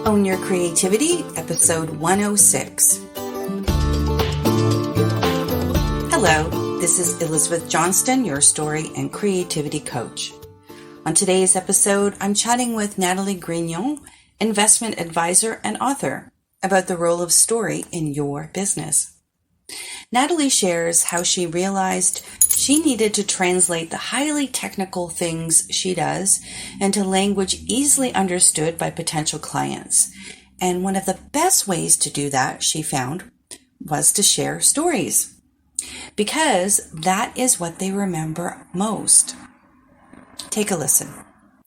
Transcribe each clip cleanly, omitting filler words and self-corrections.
Own Your Creativity, episode 106. Hello, this is Elizabeth Johnston, your story and creativity coach. On today's episode, I'm chatting with Natalie Grignon, investment advisor and author, about the role of story in your business. Natalie shares how she realized she needed to translate the highly technical things she does into language easily understood by potential clients. And one of the best ways to do that, she found, was to share stories, because that is what they remember most. Take a listen.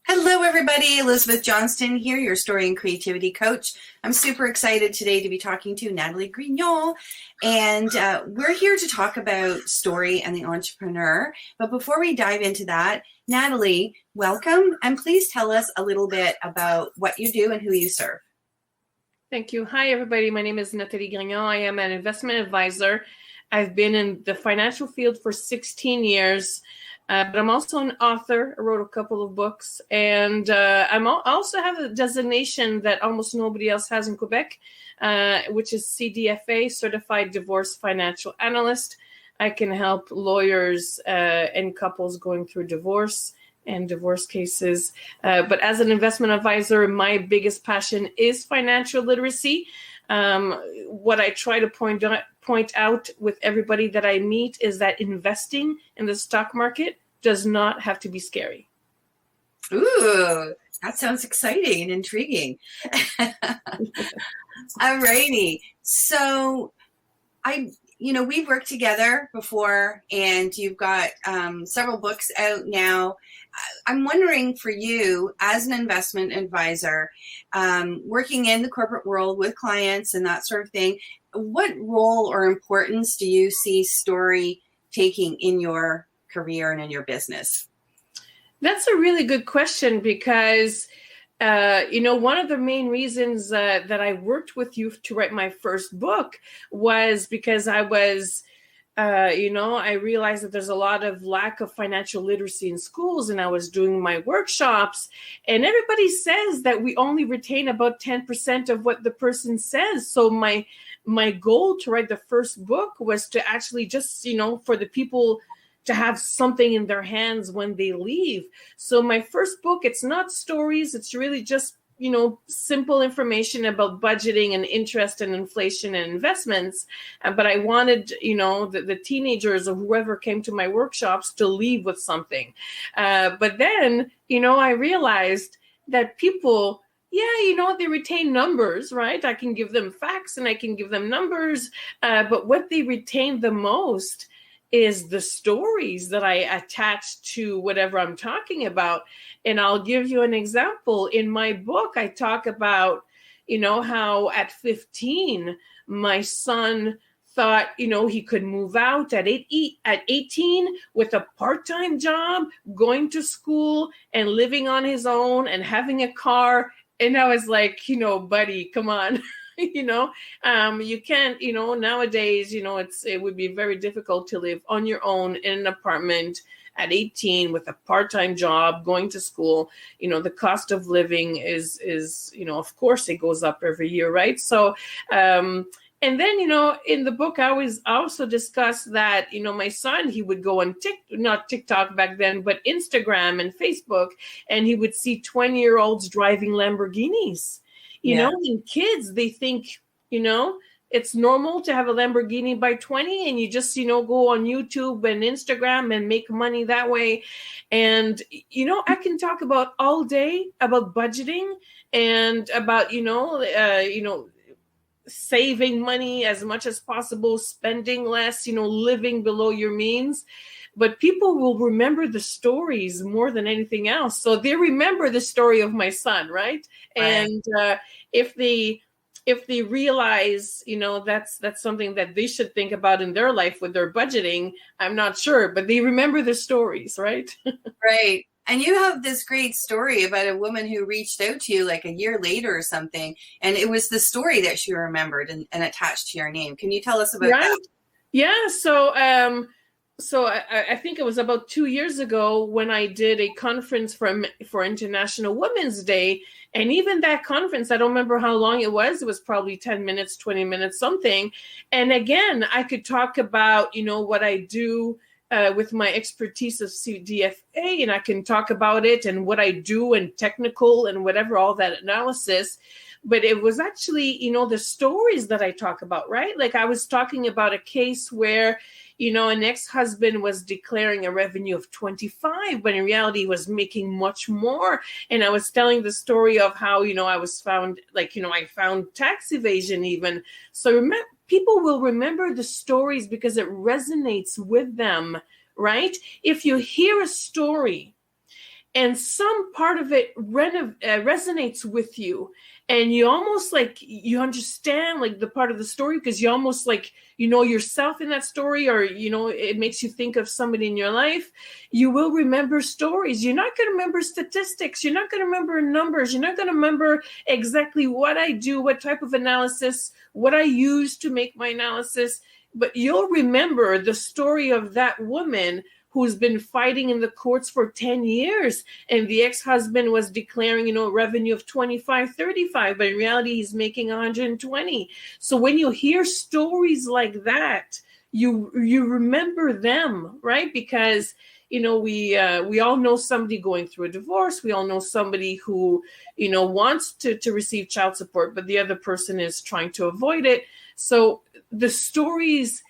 Hello, everybody. Elizabeth Johnston here, your story and creativity coach. I'm super excited today to be talking to Natalie Grignon, and we're here to talk about story and the entrepreneur. But before we dive into that, Natalie, welcome, and please tell us a little bit about what you do and who you serve. Thank you. Hi, everybody. My name is Natalie Grignon. I am an investment advisor. I've been in the financial field for 16 years. But I'm also an author. I wrote a couple of books, and I also have a designation that almost nobody else has in Quebec, which is CDFA, Certified Divorce Financial Analyst. I can help lawyers and couples going through divorce and divorce cases. But as an investment advisor, my biggest passion is financial literacy. What I try to point out with everybody that I meet is that investing in the stock market does not have to be scary. Ooh, that sounds exciting and intriguing. All righty. So we've worked together before, and you've got several books out now. I'm wondering, for you as an investment advisor, working in the corporate world with clients and that sort of thing, what role or importance do you see story taking in your career and in your business? That's a really good question, because one of the main reasons that I worked with you to write my first book was because I was I realized that there's a lot of lack of financial literacy in schools, and I was doing my workshops, and everybody says that we only retain about 10% of what the person says. So my goal to write the first book was to actually just, for the people to have something in their hands when they leave. So my first book, it's not stories. It's really just, simple information about budgeting and interest and inflation and investments. But I wanted, the teenagers or whoever came to my workshops to leave with something. But then, I realized that people, they retain numbers, right? I can give them facts and I can give them numbers. But what they retain the most is the stories that I attach to whatever I'm talking about. And I'll give you an example. In my book, I talk about, how at 15, my son thought, he could move out at 18 with a part-time job, going to school and living on his own and having a car. And I was like, buddy, come on. You can't, nowadays, it would be very difficult to live on your own in an apartment at 18 with a part-time job, going to school. The cost of living is, of course it goes up every year, right? So, and then, in the book, I always also discuss that, my son, he would go on not TikTok back then, but Instagram and Facebook, and he would see 20-year-olds driving Lamborghinis. And kids, they think, it's normal to have a Lamborghini by 20, and you just, go on YouTube and Instagram and make money that way. And, I can talk about all day about budgeting and about, saving money as much as possible, spending less, living below your means. But people will remember the stories more than anything else. So they remember the story of my son, right? And if they realize, that's something that they should think about in their life with their budgeting, I'm not sure, but they remember the stories, right? Right. And you have this great story about a woman who reached out to you like a year later or something, and it was the story that she remembered and attached to your name. Can you tell us about that? Yeah. So So I think it was about 2 years ago when I did a conference for International Women's Day. And even that conference, I don't remember how long it was. It was probably 10 minutes, 20 minutes, something. And again, I could talk about, what I do with my expertise of CDFA, and I can talk about it and what I do and technical and whatever, all that analysis. But it was actually, the stories that I talk about, right? Like I was talking about a case where, an ex-husband was declaring a revenue of 25, but in reality he was making much more. And I was telling the story of how, I was found, I found tax evasion even. So people will remember the stories because it resonates with them, right? If you hear a story and some part of it resonates with you, and you almost you understand the part of the story because you almost yourself in that story, or it makes you think of somebody in your life, you will remember stories. You're not going to remember statistics, you're not going to remember numbers, you're not going to remember exactly what I do, what type of analysis, what I use to make my analysis, but you'll remember the story of that woman who's been fighting in the courts for 10 years. And the ex-husband was declaring, a revenue of 25, 35, but in reality, he's making 120. So when you hear stories like that, you remember them, right? Because, we all know somebody going through a divorce. We all know somebody who, wants to receive child support, but the other person is trying to avoid it. So the stories,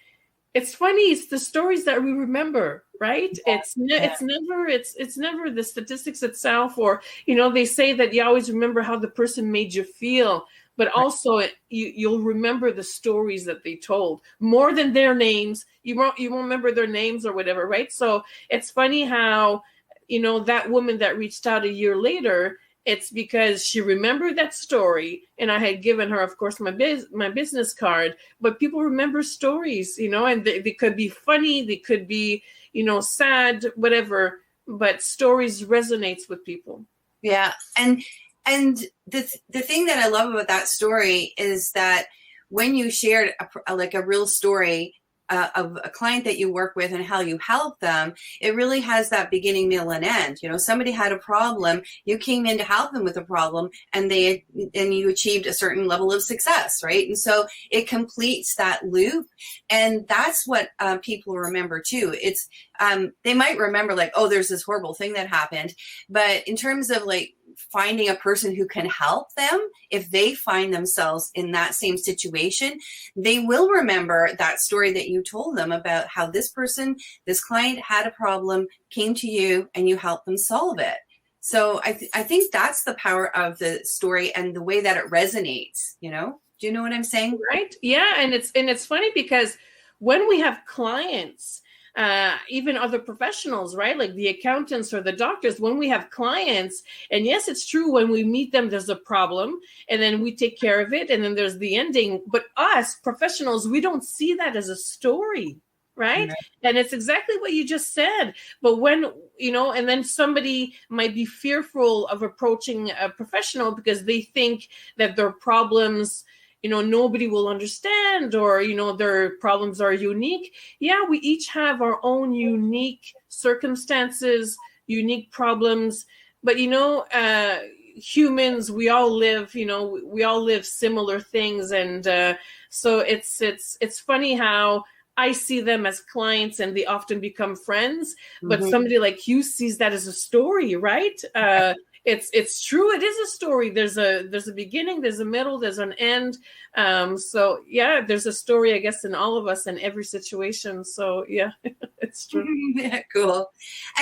it's funny, it's the stories that we remember, right? Yeah. It's never the statistics itself, or they say that you always remember how the person made you feel, but also you'll remember the stories that they told more than their names. You won't remember their names or whatever, right? So it's funny how that woman that reached out a year later, it's because she remembered that story, and I had given her, of course, my business card. But people remember stories, and they could be funny, they could be, sad, whatever. But stories resonates with people. Yeah, and the thing that I love about that story is that when you shared a real story of a client that you work with and how you help them, it really has that beginning, middle, and end. Somebody had a problem, you came in to help them with a problem, and you achieved a certain level of success, right? And so it completes that loop, and that's what people remember too. It's they might remember there's this horrible thing that happened, but in terms of finding a person who can help them, if they find themselves in that same situation, they will remember that story that you told them about how this client had a problem, came to you, and you helped them solve it. So I think that's the power of the story and the way that it resonates. Do you know what I'm saying? Right. Yeah. And it's funny because when we have clients, even other professionals, right? Like the accountants or the doctors, when we have clients, and yes, it's true, when we meet them, there's a problem and then we take care of it. And then there's the ending. But us professionals, we don't see that as a story, right? Mm-hmm. And it's exactly what you just said. But when, and then somebody might be fearful of approaching a professional because they think that their problems, nobody will understand, or, their problems are unique. Yeah, we each have our own unique circumstances, unique problems. But, humans, we all live similar things. And so it's funny how I see them as clients and they often become friends. But mm-hmm. somebody like you sees that as a story, right? It's true. It is a story. There's a beginning, there's a middle, there's an end. So yeah, there's a story, I guess, in all of us in every situation. So yeah, it's true. Yeah, cool.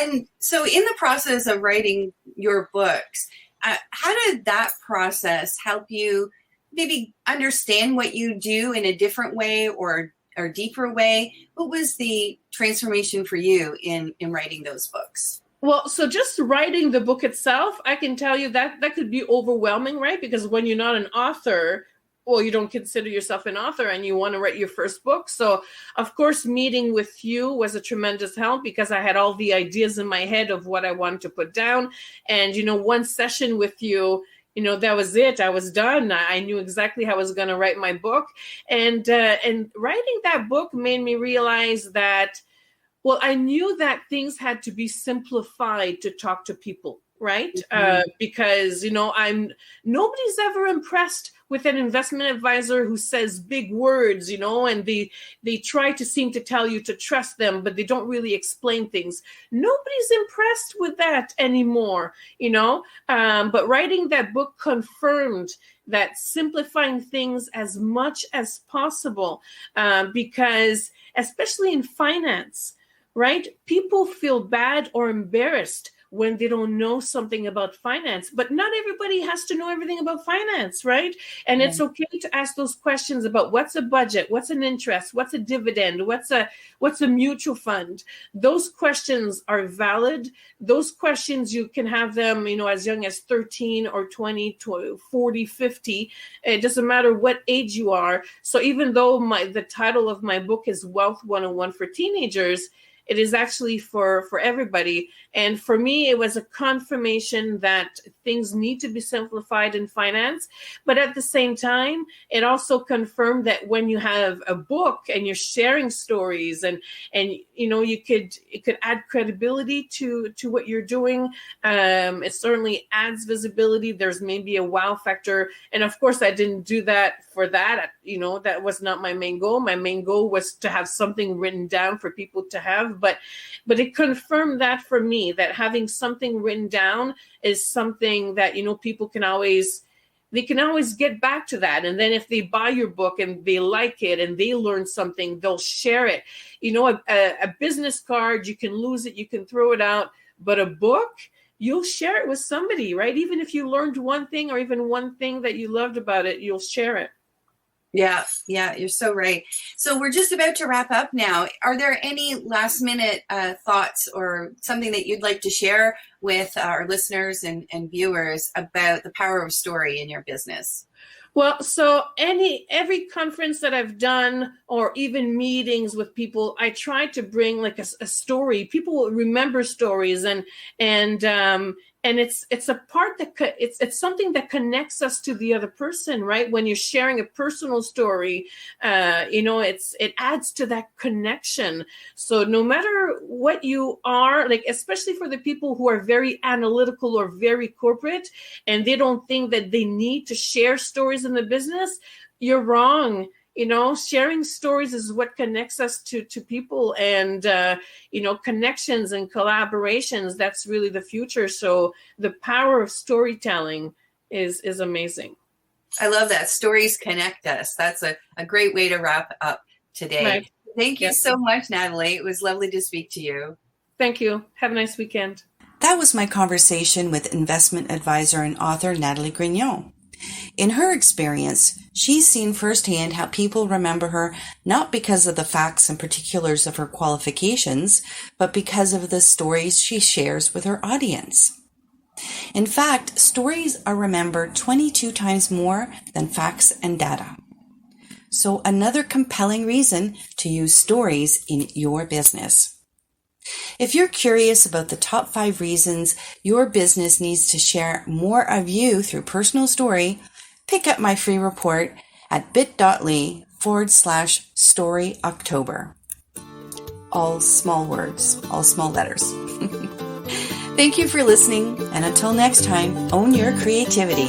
And so in the process of writing your books, how did that process help you maybe understand what you do in a different way or deeper way? What was the transformation for you in writing those books? Well, so just writing the book itself, I can tell you that could be overwhelming, right? Because when you're not an author, well, you don't consider yourself an author and you want to write your first book. So, of course, meeting with you was a tremendous help because I had all the ideas in my head of what I wanted to put down. And, one session with you, that was it. I was done. I knew exactly how I was going to write my book. And writing that book made me realize that Well, I knew that things had to be simplified to talk to people, right? Because, nobody's ever impressed with an investment advisor who says big words, and they try to seem to tell you to trust them, but they don't really explain things. Nobody's impressed with that anymore, but writing that book confirmed that simplifying things as much as possible, because especially in finance, right? People feel bad or embarrassed when they don't know something about finance, but not everybody has to know everything about finance, right? And it's okay to ask those questions about what's a budget, what's an interest, what's a dividend, what's a mutual fund. Those questions are valid. Those questions, you can have them, as young as 13 or 20 to 40, 50. It doesn't matter what age you are. So even though the title of my book is Wealth 101 for Teenagers, it is actually for everybody. And for me, it was a confirmation that things need to be simplified in finance. But at the same time, it also confirmed that when you have a book and you're sharing stories and it could add credibility to what you're doing. It certainly adds visibility. There's maybe a wow factor. And of course, I didn't do that for that. That was not my main goal. My main goal was to have something written down for people to have. But it confirmed that for me, that having something written down is something that, people can always get back to that. And then if they buy your book and they like it and they learn something, they'll share it. A business card, you can lose it, you can throw it out, but a book, you'll share it with somebody, right? Even if you learned one thing or even one thing that you loved about it, you'll share it. Yeah, you're so right. So we're just about to wrap up now. Are there any last minute thoughts or something that you'd like to share with our listeners and viewers about the power of story in your business? Well, so every conference that I've done or even meetings with people, I try to bring like a story. People will remember stories and it's a part that it's something that connects us to the other person, right? When you're sharing a personal story, it adds to that connection. So no matter what you are, like, especially for the people who are very analytical or very corporate and they don't think that they need to share stories in the business, you're wrong. Sharing stories is what connects us to people and, connections and collaborations. That's really the future. So the power of storytelling is amazing. I love that. Stories connect us. That's a great way to wrap up today. Right. Thank you so much, Natalie. It was lovely to speak to you. Thank you. Have a nice weekend. That was my conversation with investment advisor and author Natalie Grignon. In her experience, she's seen firsthand how people remember her not because of the facts and particulars of her qualifications, but because of the stories she shares with her audience. In fact, stories are remembered 22 times more than facts and data. So another compelling reason to use stories in your business. If you're curious about the top 5 reasons your business needs to share more of you through personal story, pick up my free report at bit.ly/story October. All small words, all small letters. Thank you for listening, and until next time, own your creativity.